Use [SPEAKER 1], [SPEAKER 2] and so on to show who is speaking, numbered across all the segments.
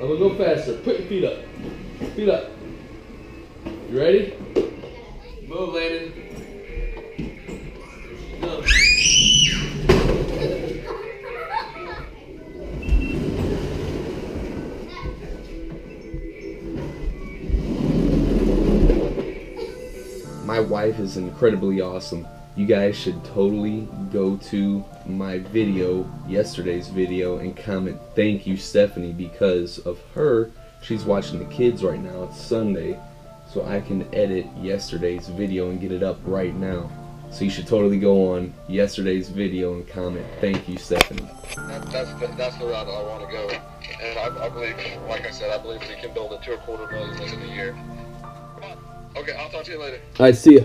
[SPEAKER 1] I'm gonna go faster. Put your feet up. Feet up. You ready? Move, Landon. Go. My wife is incredibly awesome. You guys should totally go to my video, yesterday's video, and comment thank you Stephanie, because of her. She's watching the kids right now. It's Sunday, so I can edit yesterday's video and get it up right now. So you should totally go on yesterday's video and comment thank you Stephanie.
[SPEAKER 2] That's the route I want to go, and I believe, like I said, I believe we can build it to $250 million within a year. Come on. Okay, I'll talk to you later.
[SPEAKER 1] All right, see ya.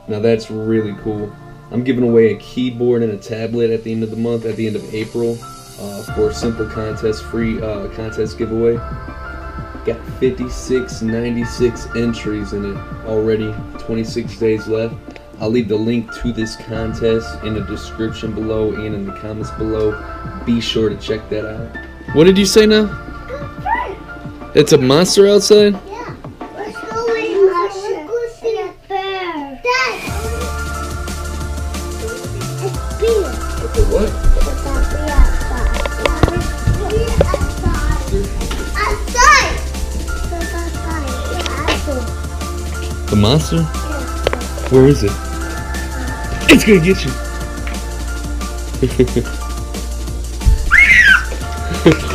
[SPEAKER 1] Now that's really cool. I'm giving away a keyboard and a tablet at the end of the month, at the end of April, for a simple contest, free contest giveaway. Got 96 entries in it already, 26 days left. I'll leave the link to this contest in the description below and in the comments below. Be sure to check that out. What did you say now? It's a monster outside?
[SPEAKER 3] Yeah. Let's go see a monster. Go see a bear. Dad! It's beer.
[SPEAKER 1] Okay, what?
[SPEAKER 3] Outside!
[SPEAKER 1] The monster?
[SPEAKER 3] Yeah.
[SPEAKER 1] Where is it? It's gonna get you.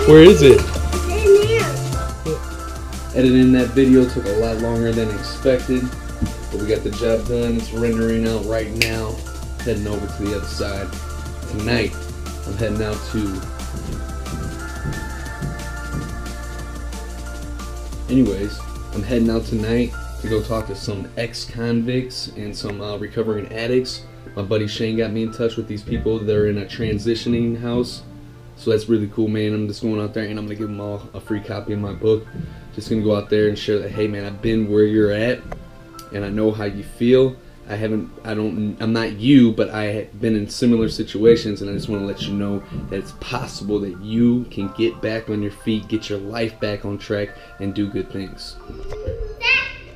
[SPEAKER 1] Where is it?
[SPEAKER 3] It's in here.
[SPEAKER 1] Editing that video took a lot longer than expected, but we got the job done. It's rendering out right now. Heading over to the other side. Tonight, I'm heading out to... Anyways, I'm heading out tonight to go talk to some ex-convicts and some recovering addicts. My buddy Shane got me in touch with these people. They're in a transitioning house. So that's really cool, man. I'm just going out there and I'm gonna give them all a free copy of my book. Just gonna go out there and share that, hey man, I've been where you're at and I know how you feel. I'm not you, but I have been in similar situations, and I just want to let you know that it's possible that you can get back on your feet, get your life back on track, and do good things.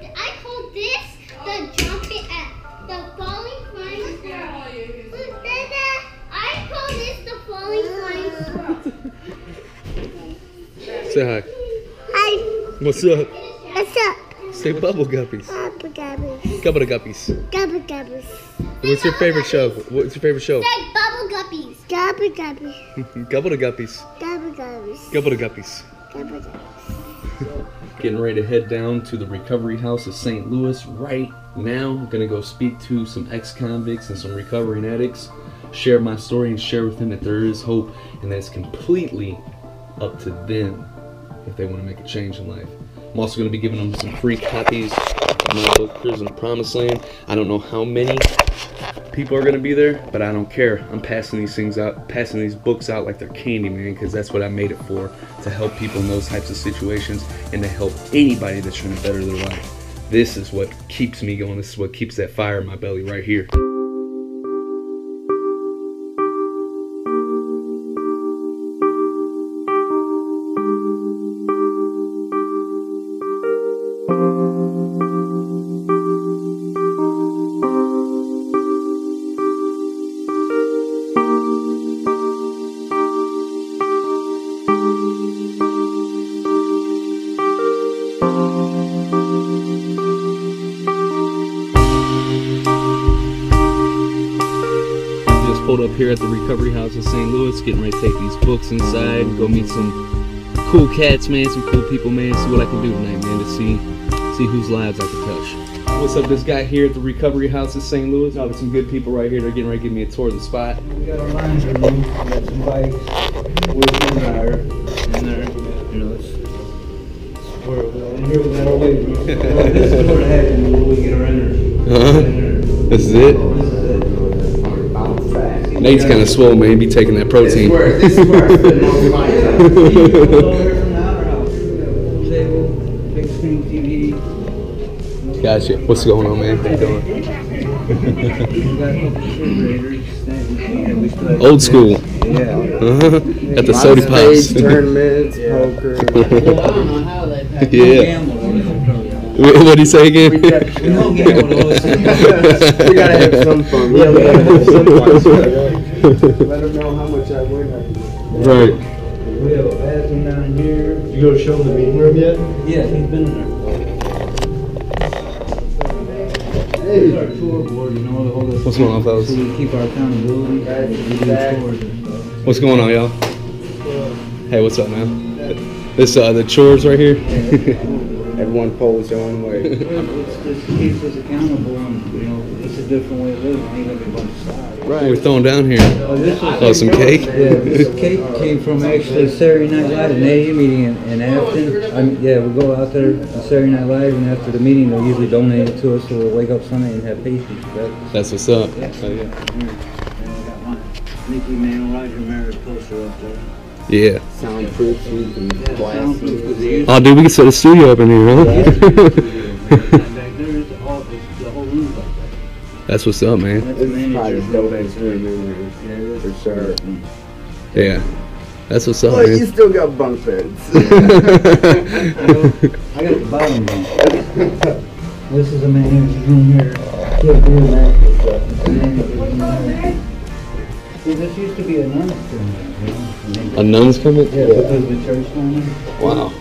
[SPEAKER 3] I call this the jumping at the falling flying squirrel. Look, Dada, I call this the falling flying squirrel.
[SPEAKER 1] Say hi.
[SPEAKER 3] Hi.
[SPEAKER 1] What's up?
[SPEAKER 3] What's up?
[SPEAKER 1] Say bubble guppies.
[SPEAKER 3] Bubble guppies.
[SPEAKER 1] Gubble guppies.
[SPEAKER 3] Gubble guppies.
[SPEAKER 1] What's your favorite show? What's your favorite show?
[SPEAKER 3] Say bubble guppies. Gubble guppies.
[SPEAKER 1] Gubble guppies.
[SPEAKER 3] Gubble guppies.
[SPEAKER 1] Gubble guppies.
[SPEAKER 3] Gubble guppies.
[SPEAKER 1] Getting ready to head down to the recovery house of St. Louis right now. I'm gonna go speak to some ex-convicts and some recovering addicts, share my story and share with them that there is hope and that it's completely up to them if they want to make a change in life. I'm also going to be giving them some free copies of my book, Prison Promised Land. I don't know how many people are going to be there, but I don't care. I'm passing these things out, passing these books out like they're candy, man, because that's what I made it for, to help people in those types of situations and to help anybody that's trying to better their life. This is what keeps me going. This is what keeps that fire in my belly right here. Pulled up here at the recovery house in St. Louis, getting ready to take these books inside and go meet some cool cats, man, some cool people, man, see what I can do tonight, man, to see whose lives I can touch. What's up, this guy here at the recovery house in St. Louis? There's some good people right here. They're getting ready to give me a tour of the spot.
[SPEAKER 4] We got our laundry room, we got some bikes, we're in there, you know, it's where in here we got our weight room. This is where it happens when we get our energy.
[SPEAKER 1] This is it? Nate's kind of swole, man. He be taking that protein.
[SPEAKER 4] This is where I spend most of my time. You go over here from the outer house. We got a pool table, big screen TV.
[SPEAKER 1] Gotcha. What's going on, man? How you doing?
[SPEAKER 4] We got a couple refrigerators, snack machines. Yeah, we still had
[SPEAKER 1] Old school.
[SPEAKER 4] Yeah.
[SPEAKER 1] At the soda pops.
[SPEAKER 5] Tournaments, poker.
[SPEAKER 1] Yeah. What'd he say again?
[SPEAKER 4] We don't gamble those.
[SPEAKER 5] We gotta have some fun. Yeah, we gotta have some fun. Let them know how much I win.
[SPEAKER 1] Right.
[SPEAKER 4] We have a bathroom down here.
[SPEAKER 5] You go show them the meeting room yet?
[SPEAKER 4] Yeah, he's been in there. Hey, our tour board, you know, to hold us.
[SPEAKER 1] What's going on, fellas?
[SPEAKER 4] So we keep our accountability. We do tours and stuff.
[SPEAKER 1] What's going on, y'all? Hey, what's up, man? This the chores right here.
[SPEAKER 5] Everyone pulls their own way.
[SPEAKER 4] It just keeps us accountable, and you know, it's a different way of living. Ain't gonna be a bunch of sides.
[SPEAKER 1] Right. We're throwing down here. Oh, some cake.
[SPEAKER 4] Yeah, this cake came from actually Saturday Night Live, an AA meeting in Afton. Yeah, we go out there on Saturday Night Live, and after the meeting, they'll usually donate it to us, so we'll wake up Sunday and have pastries for breakfast.
[SPEAKER 1] That's what's up.
[SPEAKER 4] Yeah.
[SPEAKER 1] Oh, yeah.
[SPEAKER 4] And I got my Mickey Mantle, Roger Merritt poster up there.
[SPEAKER 1] Yeah.
[SPEAKER 5] Soundproof, you can
[SPEAKER 4] Yeah,
[SPEAKER 5] blast
[SPEAKER 4] soundproof,
[SPEAKER 5] it.
[SPEAKER 4] 'cause they used
[SPEAKER 1] Oh, dude, we can set a studio up in here, huh?
[SPEAKER 4] back there is the office, the whole room's like that.
[SPEAKER 1] That's what's up, man.
[SPEAKER 4] That's the
[SPEAKER 5] It's probably
[SPEAKER 4] manager's
[SPEAKER 5] the
[SPEAKER 4] room back
[SPEAKER 5] dopest
[SPEAKER 4] there.
[SPEAKER 5] room in there.
[SPEAKER 4] Yeah, it is.
[SPEAKER 5] For sure.
[SPEAKER 1] Yeah. That's what's up,
[SPEAKER 5] But you
[SPEAKER 1] man.
[SPEAKER 5] still got bunk beds.
[SPEAKER 4] I got the bottom bunk. This is a manager's room here. He'll do that stuff. The manager's room there. See, this used to be a nun's room.
[SPEAKER 1] A nun's coming?
[SPEAKER 4] Yeah, because the church down there.
[SPEAKER 1] Wow.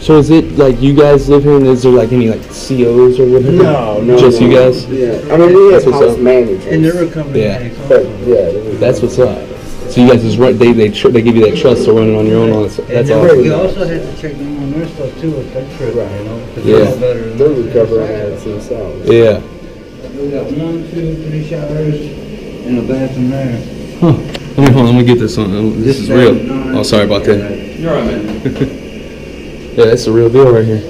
[SPEAKER 1] So is it like you guys live here, and is there like any like COs or whatever?
[SPEAKER 5] No.
[SPEAKER 1] Just you guys?
[SPEAKER 5] Yeah. I mean, we have
[SPEAKER 1] That's what's
[SPEAKER 5] house
[SPEAKER 1] up.
[SPEAKER 5] managers.
[SPEAKER 4] And they're recovering
[SPEAKER 1] Yeah.
[SPEAKER 4] addicts
[SPEAKER 5] But,
[SPEAKER 4] also.
[SPEAKER 5] yeah.
[SPEAKER 1] That's what's up. So you guys just run, they give you that trust to run it on your own. That's
[SPEAKER 4] And
[SPEAKER 1] awesome.
[SPEAKER 4] you also have to check them on their stuff too if they're tripping, you know? 'Cause
[SPEAKER 1] Yeah.
[SPEAKER 4] they're all better than
[SPEAKER 5] They're
[SPEAKER 4] us.
[SPEAKER 5] recovering addicts themselves.
[SPEAKER 1] Yeah.
[SPEAKER 4] We got 1, 2, 3 showers and a bathroom there.
[SPEAKER 1] Huh. Let me get this on. This is real. Oh, sorry about that.
[SPEAKER 4] You're right, man.
[SPEAKER 1] Yeah, that's the real deal right here.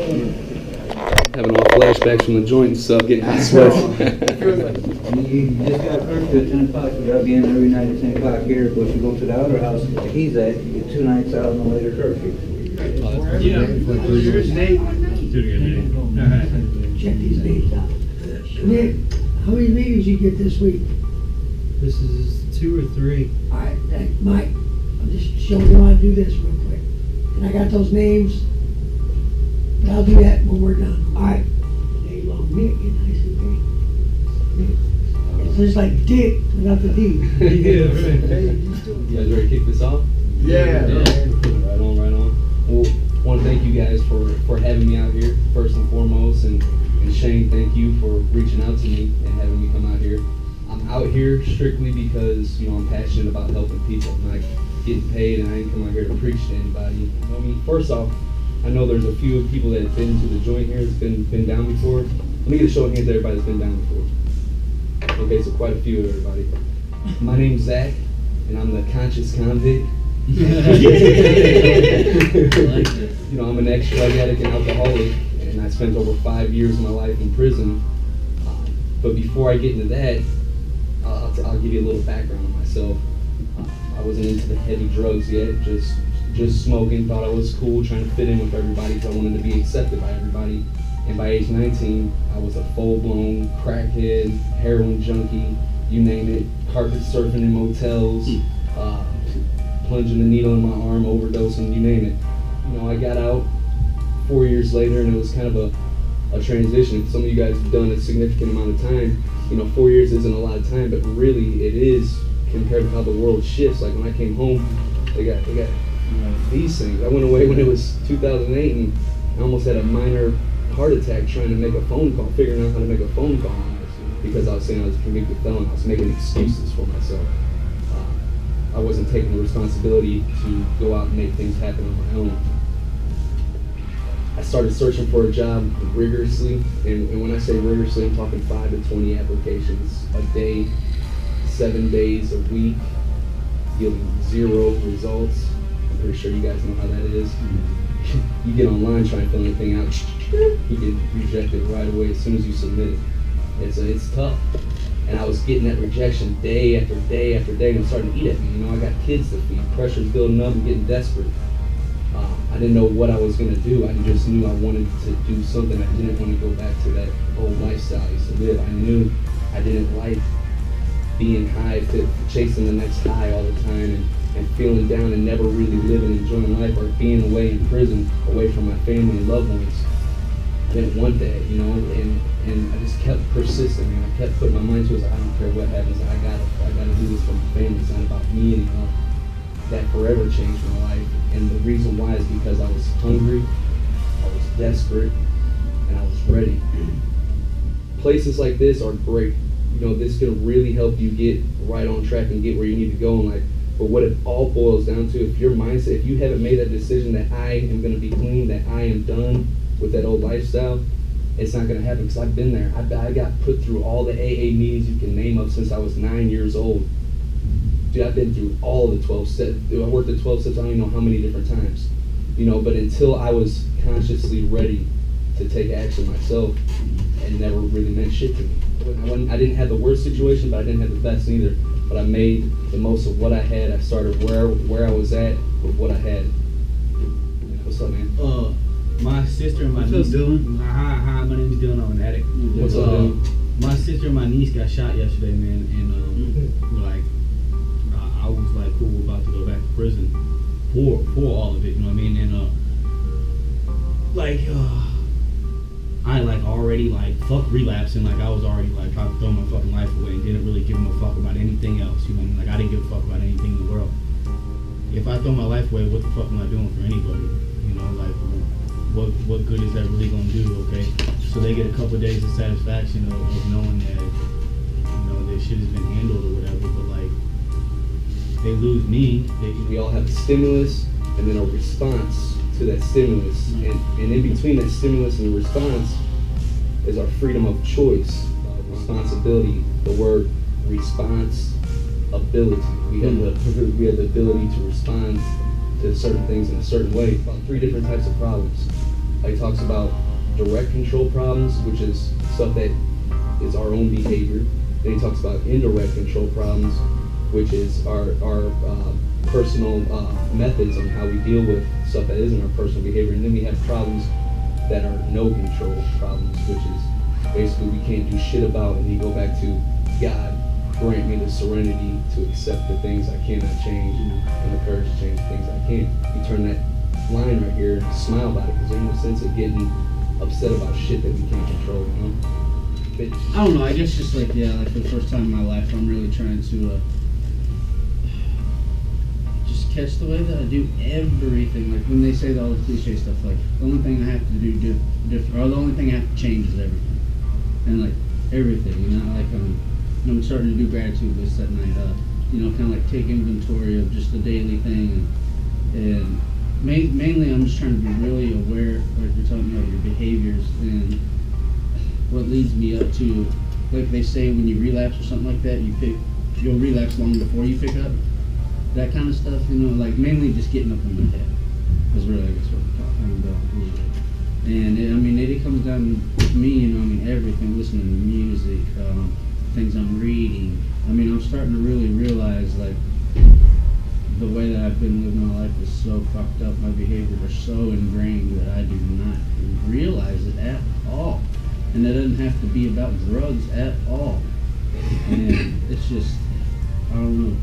[SPEAKER 1] Having all flashbacks from the joint and stuff, getting hot sweats.
[SPEAKER 4] You just got curfew at 10 o'clock. You gotta be in every night at 10 o'clock here. But if you go to the other house like he's at, you get 2 nights out and a later curfew.
[SPEAKER 6] Check these names out. Nick, how many meetings you get this week?
[SPEAKER 7] This is 2 or 3.
[SPEAKER 6] All right, Mike, I'm just showing you how to do this real quick. And I got those names. But I'll do that when we're done. All right. Name on Nick, you nice and big. Nick. It's just like Dick without the D.
[SPEAKER 7] Yeah, right.
[SPEAKER 1] You guys ready to kick this off?
[SPEAKER 5] Yeah.
[SPEAKER 1] Right on, right on. Well, I want to thank you guys for having me out here, first and foremost. And Shane, thank you for reaching out to me and having me come out here. I'm out here strictly because, you know, I'm passionate about helping people. I'm not getting paid, and I ain't come out here to preach to anybody. You know what I mean? First off, I know there's a few people that have been to the joint here that's been down before. Let me get a show of hands to everybody that's been down before. Okay, so quite a few of everybody. My name's Zach, and I'm the conscious convict. You know, I'm an ex-drug addict and alcoholic, and I spent over 5 years of my life in prison. But before I get into that, I'll give you a little background on myself. I wasn't into the heavy drugs yet, just smoking, thought I was cool, trying to fit in with everybody because I wanted to be accepted by everybody. And by age 19, I was a full-blown crackhead, heroin junkie, you name it, carpet surfing in motels, plunging the needle in my arm, overdosing, you name it. You know, I got out 4 years later, and it was kind of a transition. Some of you guys have done a significant amount of time. You know, 4 years isn't a lot of time, but really it is compared to how the world shifts. Like when I came home, they got you know, these things. I went away when it was 2008, and I almost had a minor heart attack trying to make a phone call, figuring out how to make a phone call on this, because I was saying I was a convicted felon. I was making excuses for myself. I wasn't taking the responsibility to go out and make things happen on my own. I started searching for a job rigorously, and when I say rigorously, I'm talking 5 to 20 applications a day, 7 days a week, yielding 0 results. I'm pretty sure you guys know how that is. You get online trying to fill anything out, you get rejected right away as soon as you submit it. It's tough. And I was getting that rejection day after day after day, and it was starting to eat at me. You know, I got kids to feed, pressure's building up, and getting desperate. I didn't know what I was going to do. I just knew I wanted to do something. I didn't want to go back to that old lifestyle I used to live. I knew I didn't like being high, chasing the next high all the time, and feeling down and never really living, enjoying life, or being away in prison, away from my family and loved ones. I didn't want that, you know, and I just kept persisting, and I kept putting my mind to it. I don't care what happens, I gotta do this for my family. It's not about me anymore. That forever changed my life, and the reason why is because I was hungry, I was desperate, and I was ready. Places like this are great. You know, this can really help you get right on track and get where you need to go in life. But what it all boils down to, if your mindset, if you haven't made that decision that I am going to be clean, that I am done with that old lifestyle, it's not going to happen, because I've been there. I got put through all the AA meetings you can name up since I was 9 years old. Dude, I've been through all the 12 steps. I worked at 12 steps, I don't even know how many different times. You know, but until I was consciously ready to take action myself, it never really meant shit to me. I didn't have the worst situation, but I didn't have the best either. But I made the most of what I had. I started where I was at with what I had. What's up, man?
[SPEAKER 8] My sister and my niece. Hi, my name is Dylan. I'm an addict.
[SPEAKER 1] What's up, Dylan?
[SPEAKER 8] My sister and my niece got shot yesterday, man, and like I was like, cool, we're about to go back to prison for all of it. You know what I mean? And I like already like fuck relapsing. Like I was already like trying to throw my fucking life away and didn't really give no fuck about anything else. You know what I mean? Like I didn't give a fuck about anything in the world. If I throw my life away, what the fuck am I doing for anybody? You know, like what good is that really gonna do? Okay, so they get a couple of days of satisfaction of knowing that, you know, this shit has been handled or whatever. But like they lose me.
[SPEAKER 1] We all have a stimulus and then a response to that stimulus, and in between that stimulus and the response is our freedom of choice, responsibility. The word response ability. We have the ability to respond to certain things in a certain way. About 3 different types of problems. He talks about direct control problems, which is stuff that is our own behavior. Then he talks about indirect control problems, which is our personal methods on how we deal with stuff that isn't our personal behavior. And then we have problems that are no control problems, which is basically we can't do shit about. And you go back to God, grant me the serenity to accept the things I cannot change and the courage to change the things I can. You turn that line right here and smile about it, because there's no sense of getting upset about shit that we can't control, you know?
[SPEAKER 8] I don't know, I guess just like, yeah, like for the first time in my life, I'm really trying to just catch the way that I do everything. Like when they say all the cliche stuff, like the only thing I have to do different, or the only thing I have to change is everything. And like everything, you know, like I'm starting to do gratitude lists at night, you know, kind of like take inventory of just the daily thing, and mainly I'm just trying to be really aware, like you're talking about, your behaviors and what leads me up to, like they say when you relapse or something like that, you'll relapse long before you pick up, that kind of stuff, you know, like mainly just getting up in my head is really, I guess, what we're talking about. And I mean, it comes down to me, you know, I mean, everything, listening to music, things I'm reading. I mean, I'm starting to really realize, like, the way that I've been living my life is so fucked up. My behaviors are so ingrained that I do not realize it at all. And that doesn't have to be about drugs at all. And it's just, I don't know.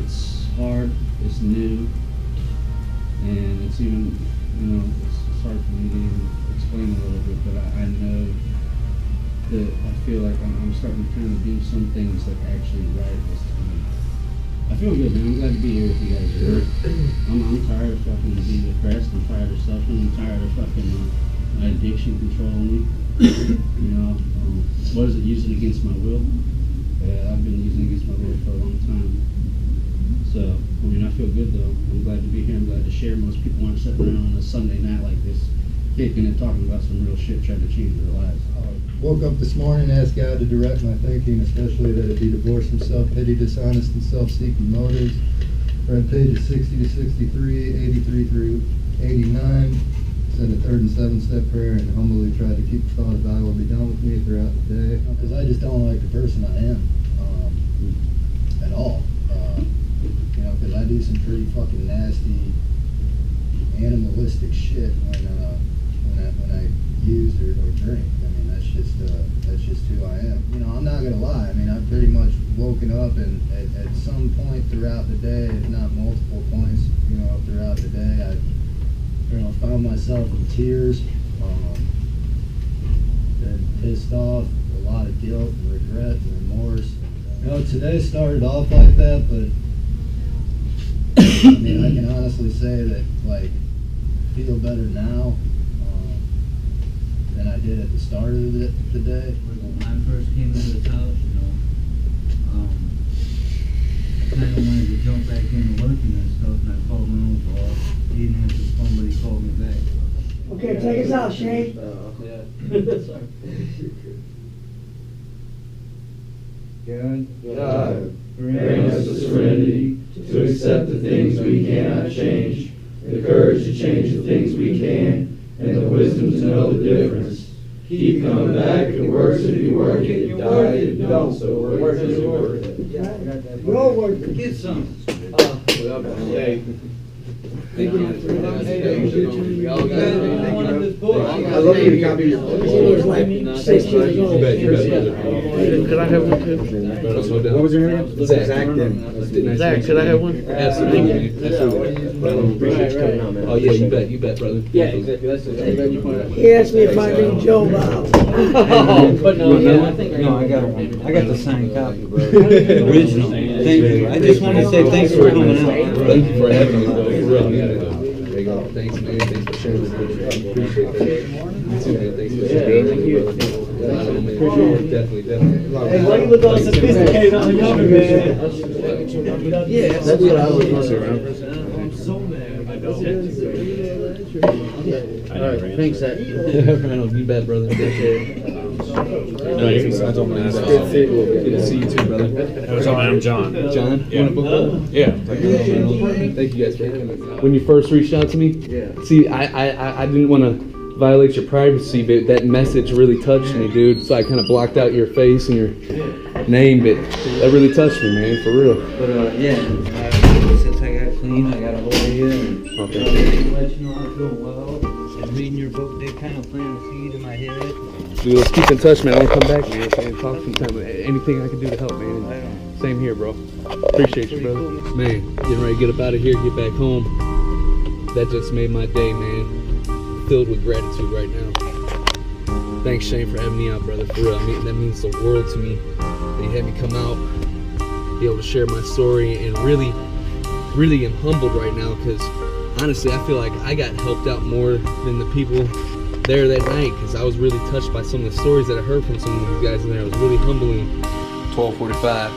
[SPEAKER 8] It's hard, it's new, and it's even, you know, it's hard for me to even explain a little bit, but I know that I feel like I'm starting to kind of do some things like actually right this time. I feel good, man. I'm glad to be here with you guys. I'm tired of fucking being depressed. I'm tired of suffering. I'm tired of fucking my addiction controlling me. You know, what is it, using against my will? Yeah, I've been using against my will for a long time. So, I mean, I feel good though. I'm glad to be here. I'm glad to share. Most people aren't sitting around on a Sunday night like this, kicking and talking about some real shit, trying to change their lives.
[SPEAKER 9] Woke up this morning, asked God to direct my thinking, especially that it be divorced from self-pity, dishonest, and self-seeking motives. Read pages 60 to 63, 83 through 89. Said a 3rd and 7th step prayer, and humbly tried to keep the thought of God will be done with me throughout the day. Because I just don't like the person I am at all. You know, because I do some pretty fucking nasty, animalistic shit when I use or drink. I mean, that's just who I am. You know, I'm not gonna lie. I mean, I've pretty much woken up and at some point throughout the day, if not multiple points, you know, throughout the day, I've, you know, found myself in tears, been pissed off, a lot of guilt and regret and remorse. You know, today started off like that, but I mean, I can honestly say that, like, I feel better now than I did at the start of the day.
[SPEAKER 4] When I first came into this house, you know, I kind of wanted to jump back into working and stuff, and I called my own boss. He didn't answer the phone, but he called me back.
[SPEAKER 6] Okay, take us out, Shane.
[SPEAKER 4] God, bring us the serenity to accept the things we cannot change, the courage to change the things we can, and the wisdom to know the difference. Keep coming back. It works if you work it. You die if you don't. So it works if you work it.
[SPEAKER 6] We all work it.
[SPEAKER 4] Get some.
[SPEAKER 5] Thank you.
[SPEAKER 4] We all got one of this book.
[SPEAKER 5] I love you to copy your book.
[SPEAKER 6] He was like 6 years old.
[SPEAKER 1] You bet.
[SPEAKER 10] Could I have one too?
[SPEAKER 5] What was your name? Zach.
[SPEAKER 10] Zach, could I have one?
[SPEAKER 1] Absolutely. Oh yeah, you bet, brother.
[SPEAKER 8] Yeah, exactly. That's it.
[SPEAKER 6] He asked me if I knew Joe Bob.
[SPEAKER 8] But no, I think
[SPEAKER 4] No, I got one. I got the signed copy, bro. Original. Thank you. I just want to say thanks for coming out.
[SPEAKER 1] Thank you for having me, bro. For real, man. There you go. Thanks, man. Thanks for sharing this with me. I appreciate that. You too, man. Thanks for sharing. Thank you. Definitely.
[SPEAKER 5] Hey, why you look all sophisticated on the cover, man?
[SPEAKER 1] Yeah, that's what I was around.
[SPEAKER 4] I'm so mad.
[SPEAKER 8] Alright, thanks, Zach.
[SPEAKER 1] You bet, brother. Appreciate it. Good to see you too, brother.
[SPEAKER 10] I'm John.
[SPEAKER 1] John, you want a book club?
[SPEAKER 10] Yeah.
[SPEAKER 1] Thank you guys for coming. When you first reached out to me, see, I didn't want to violate your privacy, but that message really touched me, dude. So I kind of blocked out your face and your name, but that really touched me, man, for real.
[SPEAKER 4] But since I got clean, I got a hold of you and let you know I feel well. And reading your book did kind of plant a seed in my head.
[SPEAKER 1] Dude, let's keep in touch, man. I want to come back, man, and talk sometime. Anything I can do to help, man. Same here, bro. Appreciate you, brother. Man, getting ready to get up out of here, get back home. That just made my day, man. Filled with gratitude right now. Thanks, Shane, for having me out, brother. For real, I mean, that means the world to me. That you had me come out, be able to share my story, and really am humbled right now because honestly, I feel like I got helped out more than the people there that night because I was really touched by some of the stories that I heard from some of these guys in there. It was really humbling. 12:45.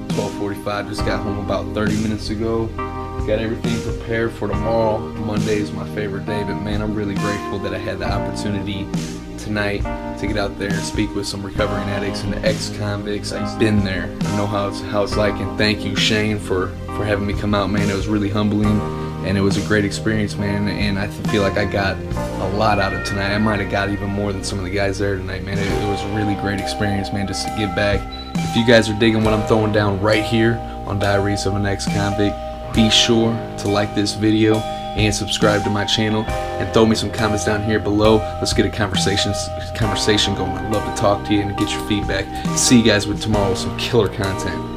[SPEAKER 1] 12:45. Just got home about 30 minutes ago. Got everything prepared for tomorrow. Monday is my favorite day, but man, I'm really grateful that I had the opportunity tonight to get out there and speak with some recovering addicts and ex-convicts. I've been there. I know how it's like, and thank you, Shane, for having me come out, man. It was really humbling, and it was a great experience, man, and I feel like I got a lot out of tonight. I might have got even more than some of the guys there tonight, man. It was a really great experience, man, just to give back. If you guys are digging what I'm throwing down right here on Diaries of an Ex-Convict, be sure to like this video and subscribe to my channel and throw me some comments down here below. Let's get a conversation going. I'd love to talk to you and get your feedback. See you guys with tomorrow with some killer content.